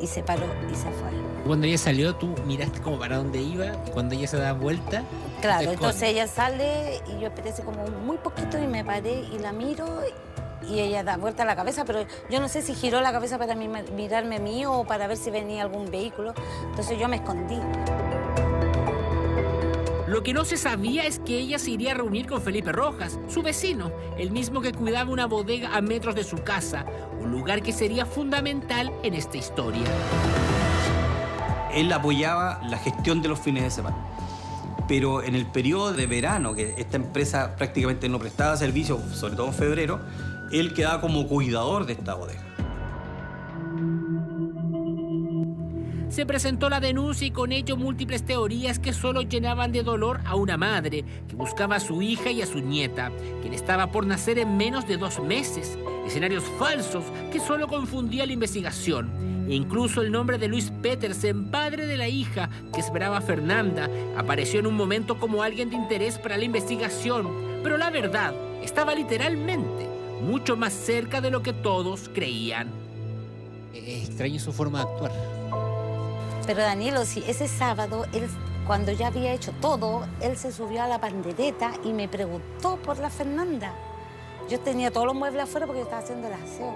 y se paró y se fue. Cuando ella salió, tú miraste como para dónde iba, y cuando ella se da vuelta... Claro, entonces ella sale y yo esperé como muy poquito y me paré y la miro y ella da vuelta a la cabeza, pero yo no sé si giró la cabeza para mirarme a mí o para ver si venía algún vehículo. Entonces yo me escondí. Lo que no se sabía es que ella se iría a reunir con Felipe Rojas, su vecino, el mismo que cuidaba una bodega a metros de su casa, un lugar que sería fundamental en esta historia. Él apoyaba la gestión de los fines de semana, pero en el periodo de verano, que esta empresa prácticamente no prestaba servicio, sobre todo en febrero, él quedaba como cuidador de esta bodega. Se presentó la denuncia y con ello múltiples teorías que solo llenaban de dolor a una madre que buscaba a su hija y a su nieta, quien estaba por nacer en menos de 2 meses. Escenarios falsos que solo confundía la investigación. E incluso el nombre de Luis Petersen, padre de la hija que esperaba a Fernanda, apareció en un momento como alguien de interés para la investigación. Pero la verdad estaba literalmente mucho más cerca de lo que todos creían. Es extraño su forma de actuar. Pero Danilo, si ese sábado, él, cuando ya había hecho todo, él se subió a la pandereta y me preguntó por la Fernanda. Yo tenía todos los muebles afuera porque yo estaba haciendo el aseo.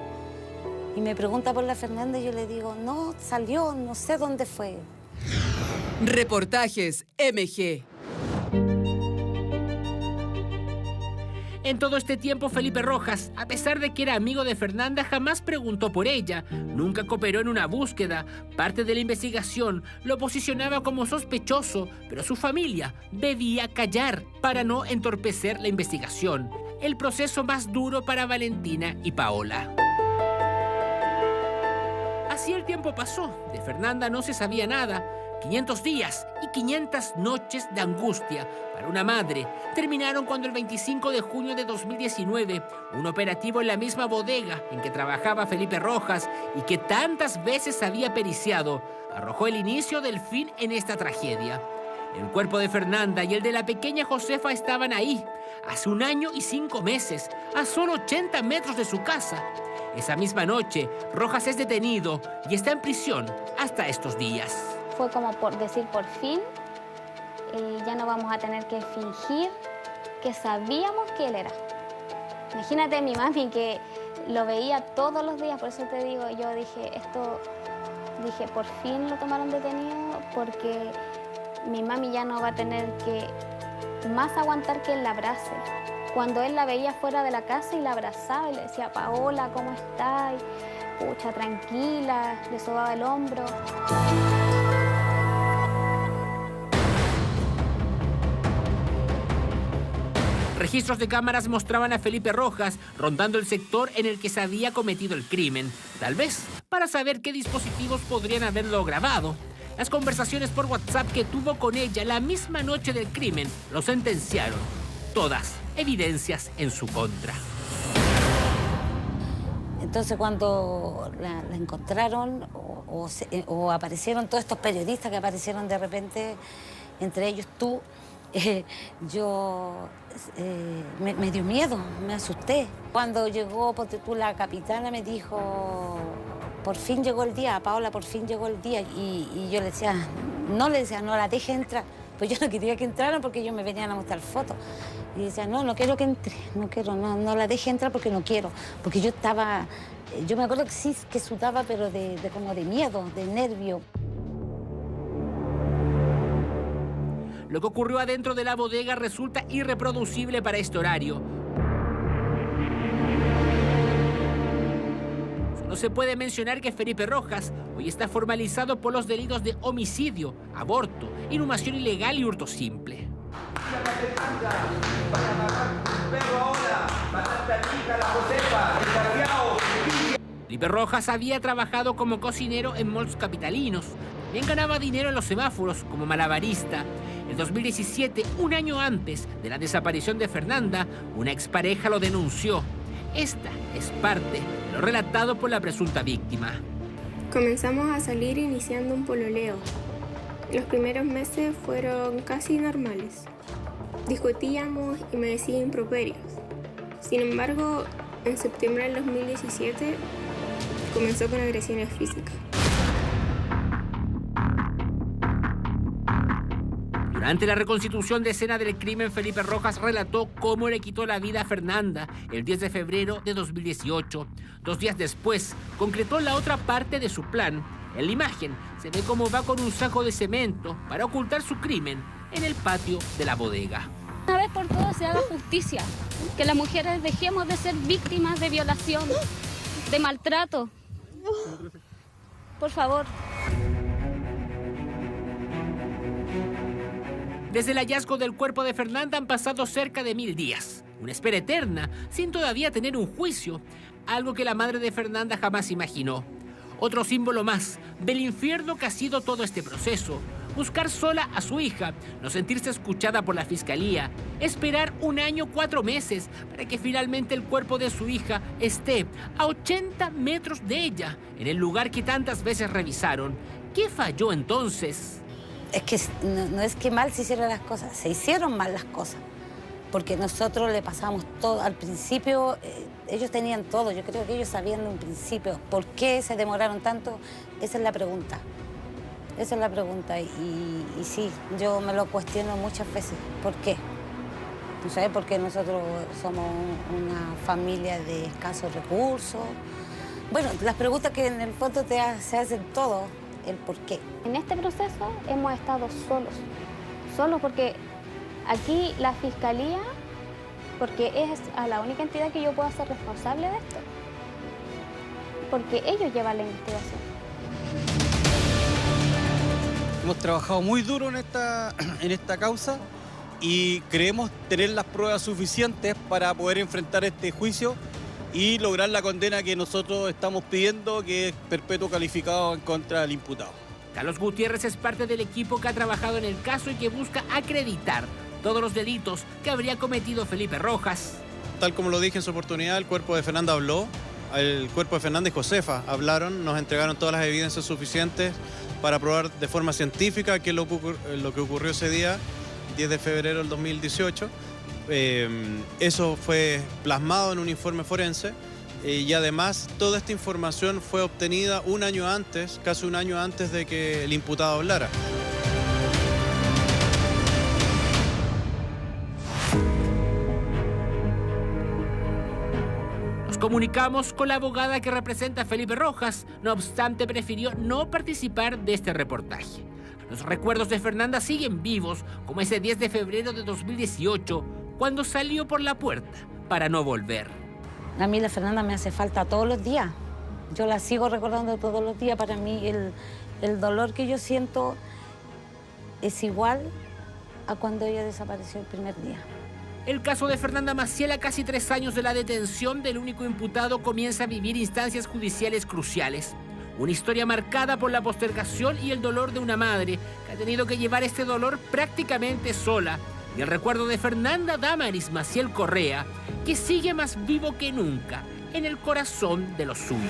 Y me pregunta por la Fernanda y yo le digo, no, salió, no sé dónde fue. Reportajes MG. En todo este tiempo, Felipe Rojas, a pesar de que era amigo de Fernanda, jamás preguntó por ella. Nunca cooperó en una búsqueda. Parte de la investigación lo posicionaba como sospechoso, pero su familia debía callar para no entorpecer la investigación. El proceso más duro para Valentina y Paola. Así el tiempo pasó. De Fernanda no se sabía nada. 500 días y 500 noches de angustia para una madre terminaron cuando el 25 de junio de 2019, un operativo en la misma bodega en que trabajaba Felipe Rojas y que tantas veces había periciado, arrojó el inicio del fin en esta tragedia. El cuerpo de Fernanda y el de la pequeña Josefa estaban ahí, hace 1 año y 5 meses, a solo 80 metros de su casa. Esa misma noche, Rojas es detenido y está en prisión hasta estos días. Fue como por decir por fin, ya no vamos a tener que fingir que sabíamos que él era. Imagínate mi mami que lo veía todos los días, por eso te digo, yo dije, por fin lo tomaron detenido porque mi mami ya no va a tener que más aguantar que él la abrace. Cuando él la veía fuera de la casa y la abrazaba y le decía, Paola, ¿cómo estás? Pucha, tranquila, le sobaba el hombro. Registros de cámaras mostraban a Felipe Rojas rondando el sector en el que se había cometido el crimen, tal vez para saber qué dispositivos podrían haberlo grabado. Las conversaciones por WhatsApp que tuvo con ella la misma noche del crimen lo sentenciaron. Todas evidencias en su contra. Entonces cuando la encontraron o aparecieron todos estos periodistas que aparecieron de repente, entre ellos tú, me dio miedo, me asusté. Cuando llegó, ponte tú, la capitana me dijo, por fin llegó el día, Paola, por fin llegó el día. Y yo le decía, no la deje entrar. Pues yo no quería que entraran porque ellos me venían a mostrar fotos. Y decía, no quiero que entre, no la deje entrar porque no quiero. Porque yo me acuerdo que sí, que sudaba, pero como de miedo, de nervio. Lo que ocurrió adentro de la bodega resulta irreproducible para este horario. Solo se puede mencionar que Felipe Rojas hoy está formalizado por los delitos de homicidio, aborto, inhumación ilegal y hurto simple. Felipe Rojas había trabajado como cocinero en malls capitalinos. También ganaba dinero en los semáforos como malabarista. En 2017, 1 año antes de la desaparición de Fernanda, una expareja lo denunció. Esta es parte de lo relatado por la presunta víctima. Comenzamos a salir iniciando un pololeo. Los primeros meses fueron casi normales. Discutíamos y me decía improperios. Sin embargo, en septiembre del 2017 comenzó con agresiones físicas. Durante la reconstitución de escena del crimen, Felipe Rojas relató cómo le quitó la vida a Fernanda el 10 de febrero de 2018. 2 días después, concretó la otra parte de su plan. En la imagen se ve cómo va con un saco de cemento para ocultar su crimen en el patio de la bodega. Una vez por todas se haga justicia, que las mujeres dejemos de ser víctimas de violación, de maltrato. Por favor. Desde el hallazgo del cuerpo de Fernanda han pasado cerca de 1000 días. Una espera eterna, sin todavía tener un juicio. Algo que la madre de Fernanda jamás imaginó. Otro símbolo más del infierno que ha sido todo este proceso. Buscar sola a su hija, no sentirse escuchada por la fiscalía, esperar 1 año 4 meses para que finalmente el cuerpo de su hija esté a 80 metros de ella, en el lugar que tantas veces revisaron. ¿Qué falló entonces? Es que no es que mal se hicieron las cosas, se hicieron mal las cosas. Porque nosotros le pasamos todo. Al principio ellos tenían todo, yo creo que ellos sabían de un principio. ¿Por qué se demoraron tanto? Esa es la pregunta. Esa es la pregunta. Y sí, yo me lo cuestiono muchas veces. ¿Por qué? ¿No sabes? Porque nosotros somos una familia de escasos recursos. Bueno, las preguntas que en el fondo se hacen todo. El por qué. En este proceso hemos estado solos porque aquí la fiscalía, porque es a la única entidad que yo puedo hacer responsable de esto, porque ellos llevan la investigación. Hemos trabajado muy duro en esta causa y creemos tener las pruebas suficientes para poder enfrentar este juicio y lograr la condena que nosotros estamos pidiendo, que es perpetuo calificado en contra del imputado. Carlos Gutiérrez es parte del equipo que ha trabajado en el caso y que busca acreditar todos los delitos que habría cometido Felipe Rojas. Tal como lo dije en su oportunidad, el cuerpo de Fernanda habló, el cuerpo de Fernanda y Josefa hablaron, nos entregaron todas las evidencias suficientes para probar de forma científica qué es lo que ocurrió ese día, 10 de febrero del 2018. Eso fue plasmado en un informe forense y además toda esta información fue obtenida un año antes, casi un año antes de que el imputado hablara. Nos comunicamos con la abogada que representa a Felipe Rojas, no obstante prefirió no participar de este reportaje. Los recuerdos de Fernanda siguen vivos, como ese 10 de febrero de 2018, cuando salió por la puerta para no volver. A mí la Fernanda me hace falta todos los días. Yo la sigo recordando todos los días. Para mí el dolor que yo siento es igual a cuando ella desapareció el primer día. El caso de Fernanda Maciel, a casi 3 años de la detención del único imputado, comienza a vivir instancias judiciales cruciales. Una historia marcada por la postergación y el dolor de una madre que ha tenido que llevar este dolor prácticamente sola. Y el recuerdo de Fernanda Damaris Maciel Correa, que sigue más vivo que nunca en el corazón de los suyos.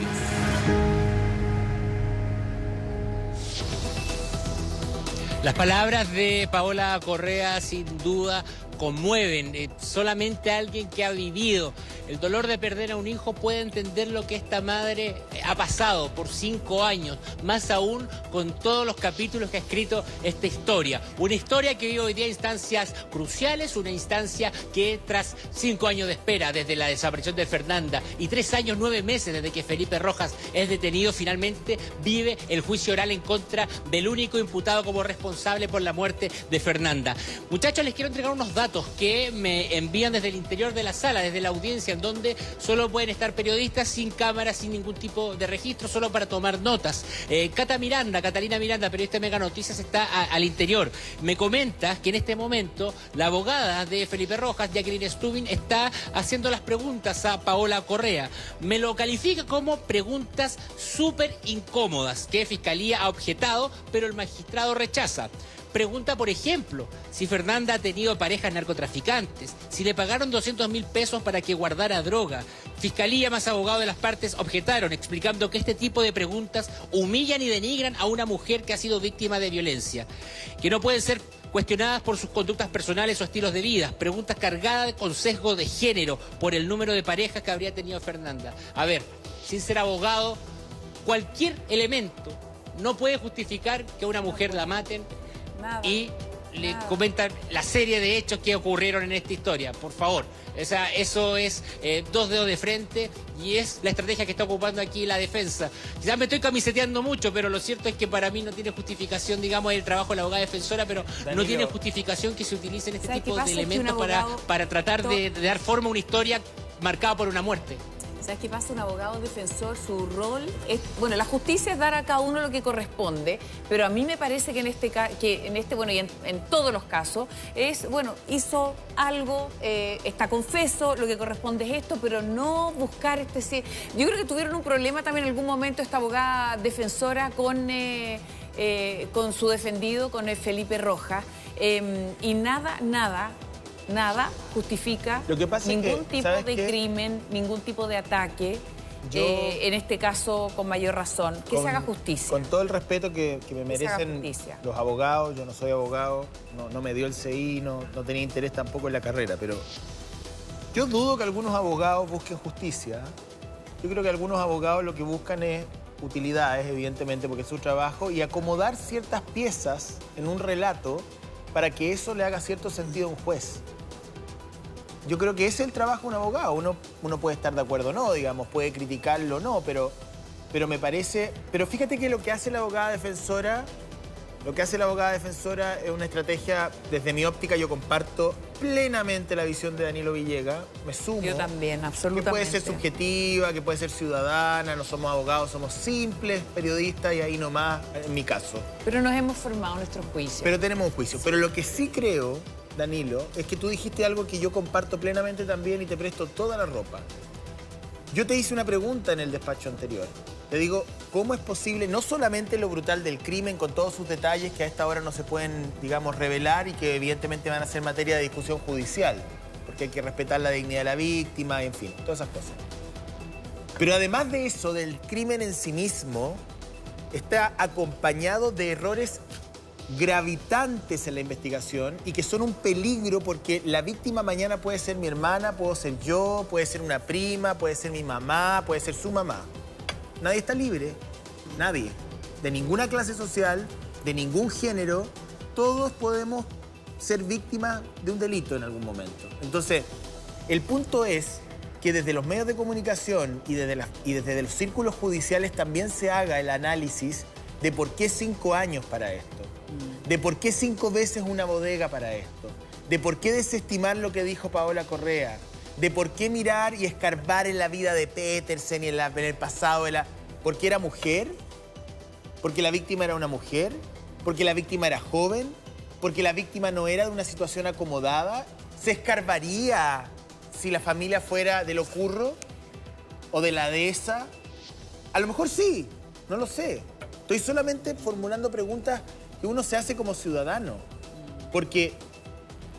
Las palabras de Paola Correa sin duda conmueven. Solamente alguien que ha vivido el dolor de perder a un hijo puede entender lo que esta madre ha pasado por 5 años, más aún con todos los capítulos que ha escrito esta historia. Una historia que vive hoy día instancias cruciales, una instancia que tras 5 años de espera desde la desaparición de Fernanda y 3 años 9 meses desde que Felipe Rojas es detenido, finalmente vive el juicio oral en contra del único imputado como responsable por la muerte de Fernanda. Muchachos, les quiero entregar unos datos que me envían desde el interior de la sala, desde la audiencia, en donde solo pueden estar periodistas sin cámara, sin ningún tipo de registro, solo para tomar notas. Catalina Miranda, periodista de Mega Noticias, está al interior. Me comenta que en este momento la abogada de Felipe Rojas, Jacqueline Stubin, está haciendo las preguntas a Paola Correa. Me lo califica como preguntas súper incómodas que Fiscalía ha objetado, pero el magistrado rechaza. Pregunta, por ejemplo, si Fernanda ha tenido parejas narcotraficantes, si le pagaron 200.000 pesos para que guardara droga. Fiscalía más abogado de las partes objetaron, explicando que este tipo de preguntas humillan y denigran a una mujer que ha sido víctima de violencia, que no pueden ser cuestionadas por sus conductas personales o estilos de vida. Preguntas cargadas con sesgo de género por el número de parejas que habría tenido Fernanda. A ver, sin ser abogado, cualquier elemento no puede justificar que a una mujer la maten. Y le comentan la serie de hechos que ocurrieron en esta historia. Por favor, eso es 2 dedos de frente y es la estrategia que está ocupando aquí la defensa. Quizás me estoy camiseteando mucho, pero lo cierto es que para mí no tiene justificación, digamos, el trabajo de la abogada defensora, pero Danilo, no tiene justificación que se utilicen este tipo de elementos para tratar de dar forma a una historia marcada por una muerte. ¿Sabes qué pasa? Un abogado defensor, su rol es... Bueno, la justicia es dar a cada uno lo que corresponde, pero a mí me parece que en este bueno, y en todos los casos, hizo algo, está confeso, lo que corresponde es esto, pero no buscar Yo creo que tuvieron un problema también en algún momento esta abogada defensora con su defendido, con Felipe Rojas, y nada justifica ningún tipo de crimen, ningún tipo de ataque, en este caso con mayor razón. Que se haga justicia. Con todo el respeto que me merecen los abogados, yo no soy abogado, no me dio el CI, no tenía interés tampoco en la carrera, pero yo dudo que algunos abogados busquen justicia. Yo creo que algunos abogados lo que buscan es utilidades, evidentemente, porque es su trabajo, y acomodar ciertas piezas en un relato para que eso le haga cierto sentido a un juez. Yo creo que ese es el trabajo de un abogado. Uno puede estar de acuerdo o no, digamos, puede criticarlo o no, pero me parece... Pero fíjate que lo que hace la abogada defensora es una estrategia, desde mi óptica yo comparto plenamente la visión de Danilo Villegas, me sumo. Yo también, absolutamente. Que puede ser subjetiva, que puede ser ciudadana, no somos abogados, somos simples periodistas y ahí nomás, en mi caso. Pero nos hemos formado nuestro juicio. Pero tenemos un juicio. Pero lo que sí creo, Danilo, es que tú dijiste algo que yo comparto plenamente también y te presto toda la ropa. Yo te hice una pregunta en el despacho anterior. te digo, ¿cómo es posible, no solamente lo brutal del crimen con todos sus detalles que a esta hora no se pueden, digamos, revelar y que evidentemente van a ser materia de discusión judicial, porque hay que respetar la dignidad de la víctima, en fin, todas esas cosas. Pero además de eso, del crimen en sí mismo, está acompañado de errores gravitantes en la investigación y que son un peligro porque la víctima mañana puede ser mi hermana, puedo ser yo, puede ser una prima, puede ser mi mamá, puede ser su mamá. Nadie está libre, nadie, de ninguna clase social, de ningún género. Todos podemos ser víctimas de un delito en algún momento. Entonces, el punto es que desde los medios de comunicación y desde los círculos judiciales también se haga el análisis de por qué 5 años para esto, de por qué 5 veces una bodega para esto, de por qué desestimar lo que dijo Paola Correa, de por qué mirar y escarbar en la vida de Petersen y en el pasado, porque era mujer, porque la víctima era una mujer, porque la víctima era joven, porque la víctima no era de una situación acomodada. ¿Se escarbaría si la familia fuera de Locurro o de la dehesa? A lo mejor sí, no lo sé. Estoy solamente formulando preguntas que uno se hace como ciudadano. Porque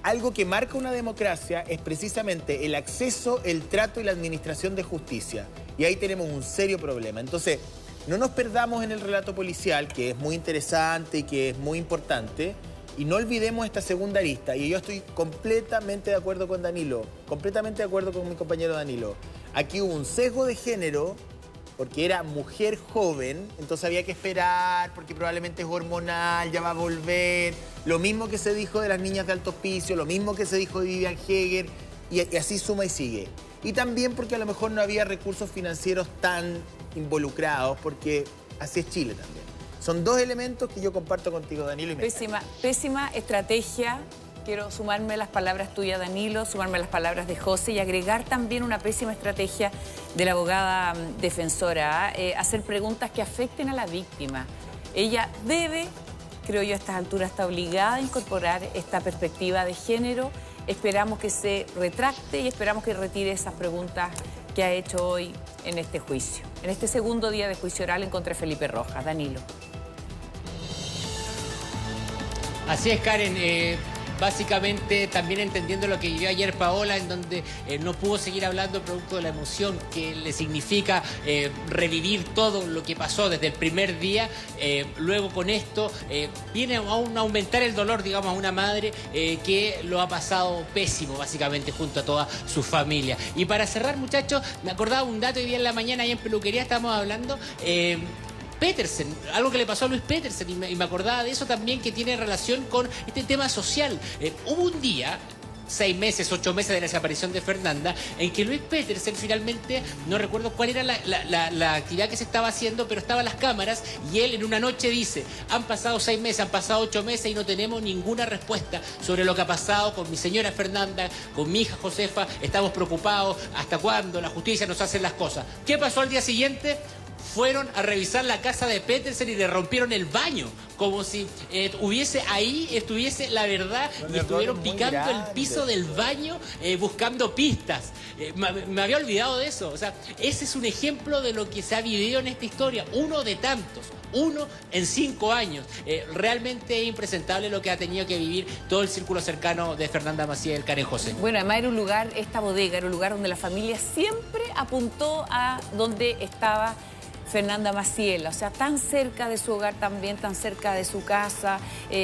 algo que marca una democracia es precisamente el acceso, el trato y la administración de justicia. Y ahí tenemos un serio problema. Entonces, no nos perdamos en el relato policial, que es muy interesante y que es muy importante, y no olvidemos esta segunda arista. Y yo estoy completamente de acuerdo con Danilo, completamente de acuerdo con mi compañero Danilo. Aquí hubo un sesgo de género, porque era mujer joven, entonces había que esperar, porque probablemente es hormonal, ya va a volver. Lo mismo que se dijo de las niñas de alto hospicio, lo mismo que se dijo de Vivian Heger, y así suma y sigue. Y también porque a lo mejor no había recursos financieros tan involucrados, porque así es Chile también. Son 2 elementos que yo comparto contigo, Danilo. Y pésima estrategia. Quiero sumarme a las palabras tuyas, Danilo, sumarme a las palabras de José y agregar también una pésima estrategia de la abogada defensora, hacer preguntas que afecten a la víctima. Ella debe, creo yo a estas alturas, está obligada a incorporar esta perspectiva de género. Esperamos que se retracte y esperamos que retire esas preguntas que ha hecho hoy en este juicio, en este segundo día de juicio oral en contra de Felipe Rojas. Danilo. Así es, Karen. Básicamente también entendiendo lo que vivió ayer Paola, en donde no pudo seguir hablando producto de la emoción que le significa revivir todo lo que pasó desde el primer día. Luego con esto viene a aumentar el dolor, digamos, a una madre que lo ha pasado pésimo básicamente junto a toda su familia. Y para cerrar, muchachos, me acordaba un dato hoy día en la mañana, ahí en peluquería estábamos hablando... Petersen, algo que le pasó a Luis Petersen, y me acordaba de eso también, que tiene relación con este tema social. Hubo un día, 6 meses, 8 meses de la desaparición de Fernanda, en que Luis Petersen finalmente, no recuerdo cuál era la actividad que se estaba haciendo, pero estaban las cámaras y él en una noche dice: han pasado 6 meses, han pasado 8 meses y no tenemos ninguna respuesta sobre lo que ha pasado con mi señora Fernanda, con mi hija Josefa, estamos preocupados, ¿hasta cuándo la justicia nos hace las cosas? ¿Qué pasó al día siguiente? Fueron a revisar la casa de Petersen y le rompieron el baño, como si estuviese la verdad, y estuvieron picando el piso del baño buscando pistas. Me había olvidado de eso. O sea, ese es un ejemplo de lo que se ha vivido en esta historia, uno de tantos, uno en 5 años. Realmente es impresentable lo que ha tenido que vivir todo el círculo cercano de Fernanda Maciel, Karen José. Bueno, además era un lugar, esta bodega era un lugar donde la familia siempre apuntó a donde estaba Fernanda Maciel, o sea, tan cerca de su hogar también, tan cerca de su casa.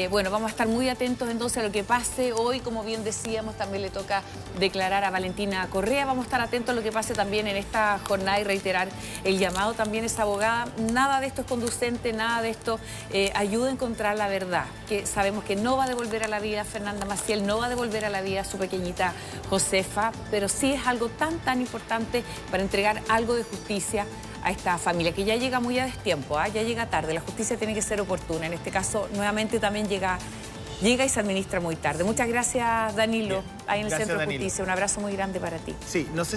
Bueno, vamos a estar muy atentos entonces a lo que pase hoy. Como bien decíamos, también le toca declarar a Valentina Correa. Vamos a estar atentos a lo que pase también en esta jornada y reiterar el llamado también a esa abogada. Nada de esto es conducente, nada de esto ayuda a encontrar la verdad, que sabemos que no va a devolver a la vida a Fernanda Maciel, no va a devolver a la vida a su pequeñita Josefa, pero sí es algo tan importante para entregar algo de justicia a esta familia, que ya llega muy a destiempo, ya llega tarde. La justicia tiene que ser oportuna. En este caso, nuevamente también llega y se administra muy tarde. Muchas gracias, Danilo, ahí en el Centro de Justicia. Un abrazo muy grande para ti. Sí, no sé